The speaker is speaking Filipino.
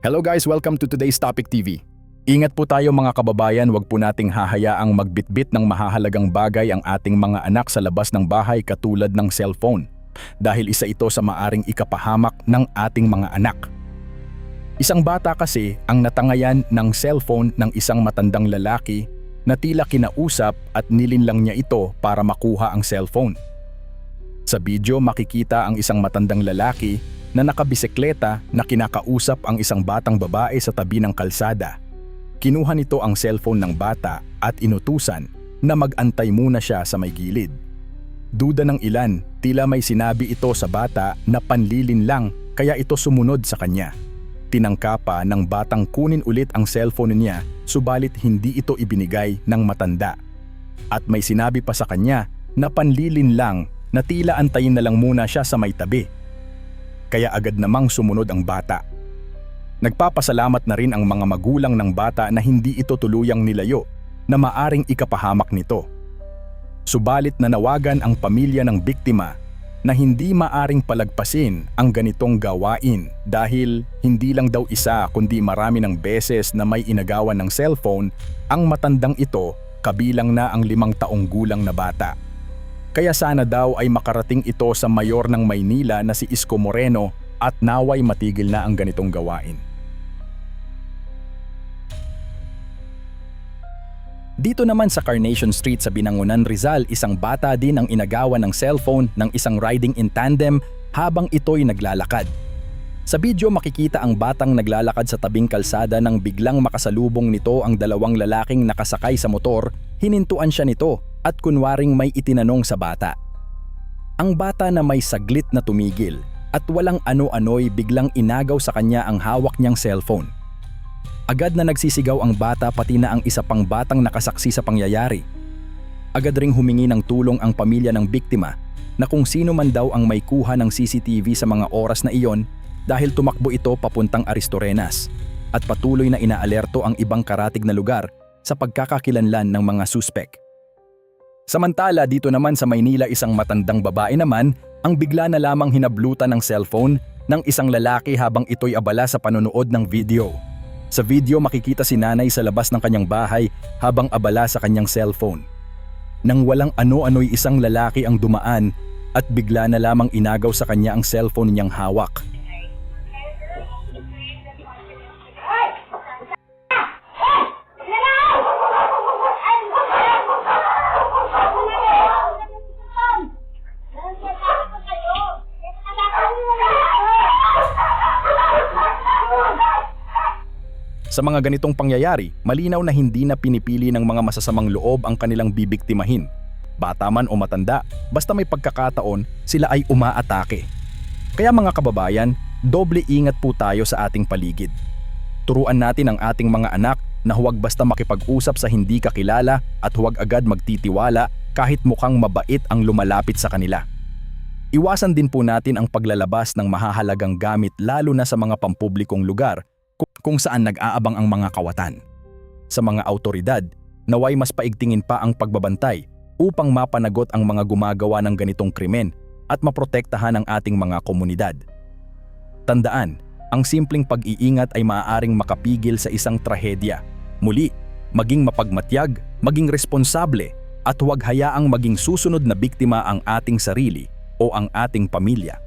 Hello guys, welcome to today's Topic TV. Ingat po tayo mga kababayan, wag po nating hahayaang magbitbit ng mahahalagang bagay ang ating mga anak sa labas ng bahay katulad ng cellphone. Dahil isa ito sa maaring ikapahamak ng ating mga anak. Isang bata kasi ang natangayan ng cellphone ng isang matandang lalaki na tila kinausap at nilinlang niya ito para makuha ang cellphone. Sa video makikita ang isang matandang lalaki na nakabisikleta na kinakausap ang isang batang babae sa tabi ng kalsada. Kinuha nito ang cellphone ng bata at inutusan na mag-antay muna siya sa may gilid. Duda ng ilan, tila may sinabi ito sa bata na panlilin lang kaya ito sumunod sa kanya. Tinangka pa ng batang kunin ulit ang cellphone niya subalit hindi ito ibinigay ng matanda. At may sinabi pa sa kanya na panlilin lang na tila antayin na lang muna siya sa may tabi. Kaya agad namang sumunod ang bata. Nagpapasalamat na rin ang mga magulang ng bata na hindi ito tuluyang nilayo na maaring ikapahamak nito. Subalit nanawagan ang pamilya ng biktima na hindi maaring palagpasin ang ganitong gawain dahil hindi lang daw isa kundi marami ng beses na may inagawan ng cellphone ang matandang ito kabilang na ang 5 taong gulang na bata. Kaya sana daw ay makarating ito sa mayor ng Maynila na si Isko Moreno at naway matigil na ang ganitong gawain. Dito naman sa Carnation Street sa Binangonan, Rizal, isang bata din ang inagawan ng cellphone ng isang riding in tandem habang ito'y naglalakad. Sa video makikita ang batang naglalakad sa tabing kalsada nang biglang makasalubong nito ang 2 lalaking nakasakay sa motor, hinintuan siya nito at kunwaring may itinanong sa bata. Ang bata na may saglit na tumigil at walang ano-ano'y biglang inagaw sa kanya ang hawak niyang cellphone. Agad na nagsisigaw ang bata pati na ang isa pang batang nakasaksi sa pangyayari. Agad ring humingi ng tulong ang pamilya ng biktima na kung sino man daw ang may kuha ng CCTV sa mga oras na iyon dahil tumakbo ito papuntang Aristorenas at patuloy na inaalerto ang ibang karatig na lugar sa pagkakakilanlan ng mga suspek. Samantala dito naman sa Maynila, isang matandang babae naman ang bigla na lamang hinablutan ng cellphone ng isang lalaki habang ito'y abala sa panonood ng video. Sa video makikita si nanay sa labas ng kanyang bahay habang abala sa kanyang cellphone. Nang walang ano-ano'y isang lalaki ang dumaan at bigla na lamang inagaw sa kanya ang cellphone niyang hawak. Sa mga ganitong pangyayari, malinaw na hindi na pinipili ng mga masasamang loob ang kanilang bibiktimahin. Bata man o matanda, basta may pagkakataon, sila ay umaatake. Kaya mga kababayan, doble ingat po tayo sa ating paligid. Turuan natin ang ating mga anak na huwag basta makipag-usap sa hindi kakilala at huwag agad magtitiwala kahit mukhang mabait ang lumalapit sa kanila. Iwasan din po natin ang paglalabas ng mahahalagang gamit lalo na sa mga pampublikong lugar kung saan nag-aabang ang mga kawatan. Sa mga autoridad, naway mas paigtingin pa ang pagbabantay upang mapanagot ang mga gumagawa ng ganitong krimen at maprotektahan ang ating mga komunidad. Tandaan, ang simpleng pag-iingat ay maaaring makapigil sa isang trahedya. Muli, maging mapagmatyag, maging responsable at huwag hayaang maging susunod na biktima ang ating sarili o ang ating pamilya.